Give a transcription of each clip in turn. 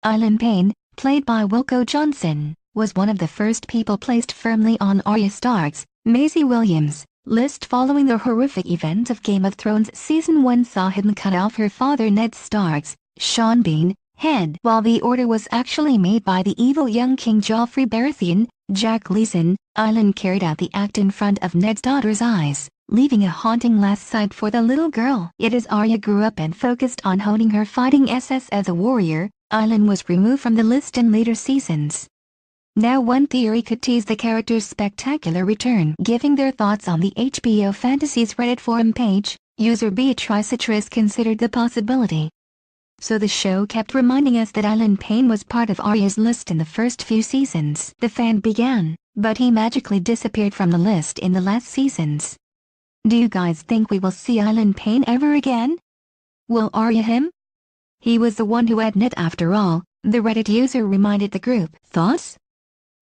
Ilyn Payne, played by Wilko Johnson, was one of the first people placed firmly on Arya Stark's, Maisie Williams, list following the horrific events of Game of Thrones Season 1 saw him cut off her father Ned Stark's, Sean Bean, head. While the order was actually made by the evil young King Joffrey Baratheon, Jack Leeson, Ilyn carried out the act in front of Ned's daughter's eyes, leaving a haunting last sight for the little girl. Yet as Arya grew up and focused on honing her fighting essence as a warrior, Ilyn was removed from the list in later seasons. Now one theory could tease the character's spectacular return. Giving their thoughts on the HBO Fantasies Reddit forum page, user Beatrice considered the possibility. So the show kept reminding us that Ilyn Payne was part of Arya's list in the first few seasons. The fan began, but he magically disappeared from the list in the last seasons. Do you guys think we will see Ilyn Payne ever again? Will Arya him? He was the one who had Ned after all, the Reddit user reminded the group. Thoughts?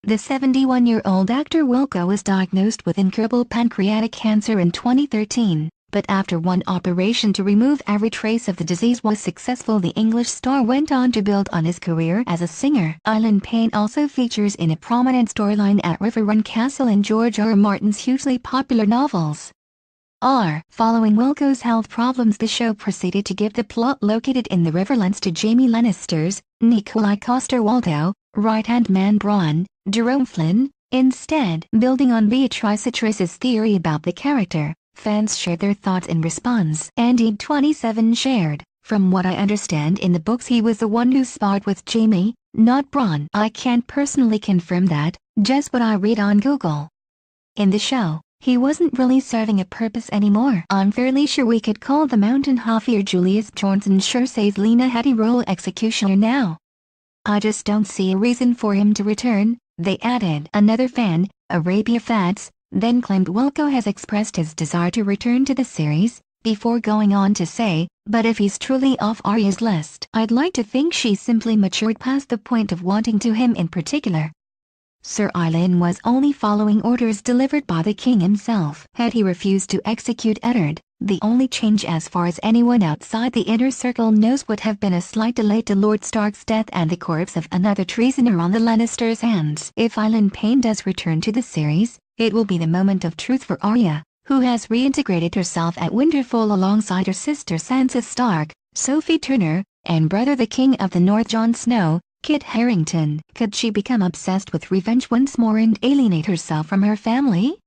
The 71-year-old actor Wilko was diagnosed with incurable pancreatic cancer in 2013, but after one operation to remove every trace of the disease was successful, the English star went on to build on his career as a singer. Ilyn Payne also features in a prominent storyline at Riverrun Castle in George R. R. Martin's hugely popular novels. Following Wilko's health problems, the show proceeded to give the plot located in the Riverlands to Jaime Lannister's, Nikolai Coster-Waldau, right-hand man Bronn, Jerome Flynn, instead. Building on Beatrice's theory about the character, fans shared their thoughts in response. Andy27 shared, "From what I understand in the books, he was the one who sparred with Jaime, not Bronn. I can't personally confirm that, just what I read on Google. In the show, he wasn't really serving a purpose anymore. I'm fairly sure we could call the Mountain Hoffier Julius Bjornsson Cersei's Lena Headey role executioner now. I just don't see a reason for him to return," they added. Another fan, Arabia Fats, then claimed Wilko has expressed his desire to return to the series, before going on to say, "But if he's truly off Arya's list, I'd like to think she's simply matured past the point of wanting to him in particular." Sir Ilyn was only following orders delivered by the king himself. Had he refused to execute Eddard, the only change as far as anyone outside the inner circle knows would have been a slight delay to Lord Stark's death and the corpse of another treasoner on the Lannisters' hands. If Ilyn Payne does return to the series, it will be the moment of truth for Arya, who has reintegrated herself at Winterfell alongside her sister Sansa Stark, Sophie Turner, and brother the King of the North Jon Snow, Kit Harington. Could she become obsessed with revenge once more and alienate herself from her family?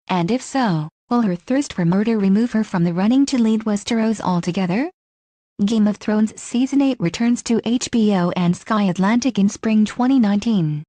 And if so, will her thirst for murder remove her from the running to lead Westeros altogether? Game of Thrones Season 8 returns to HBO and Sky Atlantic in spring 2019.